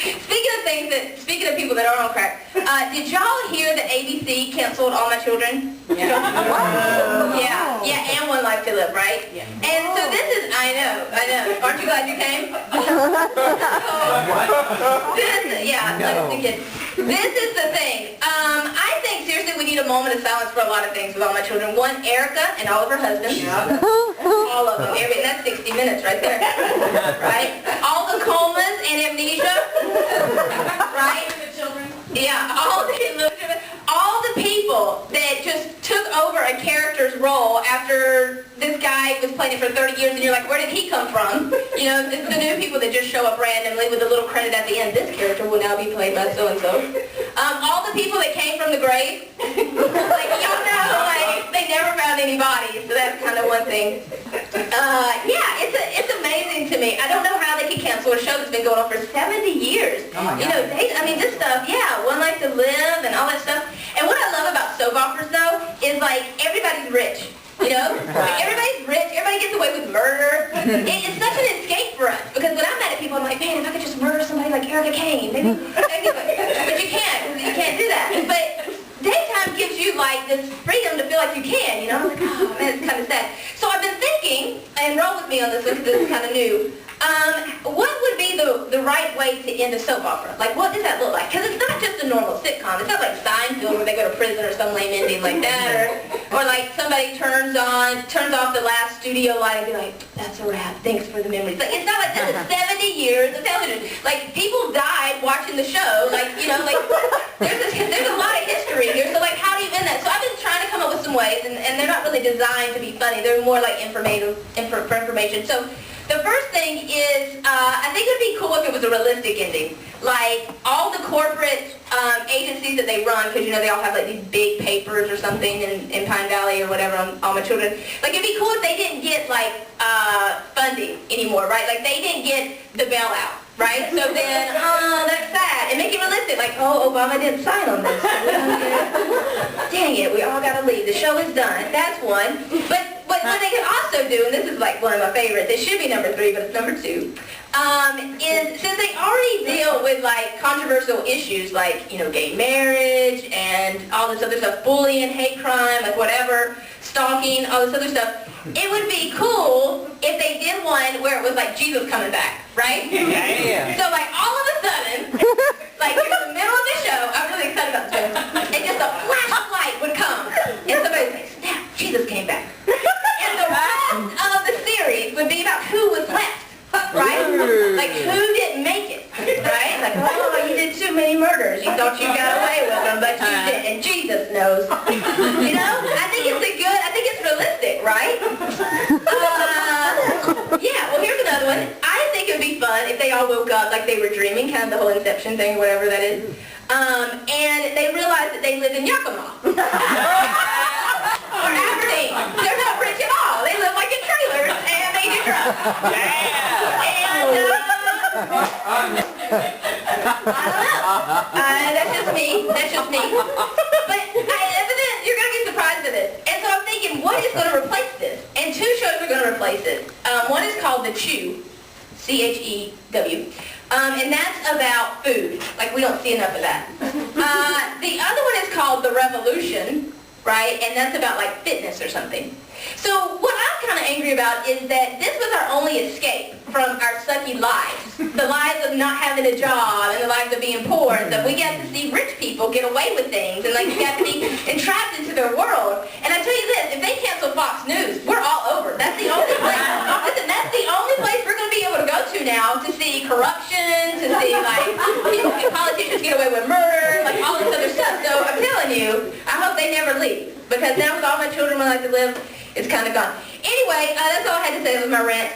Speaking of people that are on crack, did y'all hear that ABC canceled All My Children? Yeah, and One Life to Live, right? Yeah. And so this is, I know. Aren't you glad you came? This is the thing. I think seriously we need a moment of silence for a lot of things with All My Children. One, Erica and all of her husbands. All of them. And that's 60 minutes right there. Right? All the comas and amnesia. Right? Yeah, all the people that just took over a character's role after this guy was playing it for 30 years and you're like, where did he come from? You know, it's the new people that just show up randomly with a little credit at the end. This character will now be played by so-and-so. All the people that came from the grave, like, y'all know, like, they never found any bodies, so that's kind of one thing. Yeah, it's amazing to me. I don't know how they could cancel a show that's been going on for 70 years. Oh my God. You know, this stuff, yeah, One Life to Live and all that stuff. And what I love about soap operas, though, is, like, everybody's rich. You know? Like, everybody's rich. Everybody gets away with murder. It's such an escape for us. Because when I'm mad at people, I'm like, man, if I could just murder somebody like Erica Kane, maybe. But you can't. You can't do that. But daytime gives you, like, this freedom to feel like you can, you know? I'm like, oh, man, it's kind of sad. So I've been thinking, and roll with me on this one because this is kind of new, what would be the right way to end a soap opera? Like, what does that look like? Because it's not just a normal sitcom. It's not like Seinfeld where they go to prison or some lame ending like that, or like somebody turns off the last studio light and be like, that's a wrap, thanks for the memories. Like, it's not like, this is 70 years of television. Like, people died watching the show. Like, you know, like, there's a lot of history here. So, like, how do you end that? So I've been trying to come up with some ways, and they're not really designed to be funny. They're more like informative for information. So the first thing is, I think it would be cool if it was a realistic ending. Like, all the corporate agencies that they run, because, you know, they all have, like, these big papers or something in Pine Valley or whatever on All My Children. Like, it'd be cool if they didn't get, like, funding anymore, right? Like, they didn't get the bailout, right? So then, that's sad. And make it realistic. Like, oh, Obama didn't sign on this. Dang it, we all got to leave. The show is done. That's one. But what they could also do, and this is like one of my favorites, it should be number 3, but it's number 2, is since they already deal with like controversial issues like, you know, gay marriage and all this other stuff, bullying, hate crime, like whatever, stalking, all this other stuff, it would be cool if they did one where it was like Jesus coming back, right? Yeah. So like all of a sudden, like in the middle of the show, I'm really excited about this, and just a flash of light would come, and somebody would say, snap, Jesus came back. And the rest of the series would be about who was left, right? Like who didn't make it, right? Like, oh, you did too many murders. You thought you got away with them, but you didn't, and Jesus knows. You know? I think it's realistic, right? Yeah, well, here's another one. I think it would be fun if they all woke up like they were dreaming, kind of the whole Inception thing or whatever that is, and they realized that they lived in Yakima. Or Aberdeen. They're not rich at all. They live like in trailers and they do drugs. Yeah. And, I don't know. That's just me. But you're going to be surprised at this. And so I'm thinking, what is going to replace this? And 2 shows are going to replace it. One is called The Chew, C-H-E-W. And that's about food. Like, we don't see enough of that. The other one is called The Revolution, right? And that's about, like, fitness or something. So what I'm kind of angry about is that this was our only escape from our sucky lives. The lives of not having a job and the lives of being poor. And so we got to see rich people get away with things and, like, we got to be entrapped into their world. And I tell you this, if they cancel Fox News, we're all over. That's the only place. Listen, that's the only place we're going to be able to go to now to see corruption, to see, like, politicians get away with murder, like, all this other stuff. So I'm telling you, I hope they never leave. Because now with All My Children, One Life to Live, it's kind of gone. Anyway, that's all I had to say with my rant.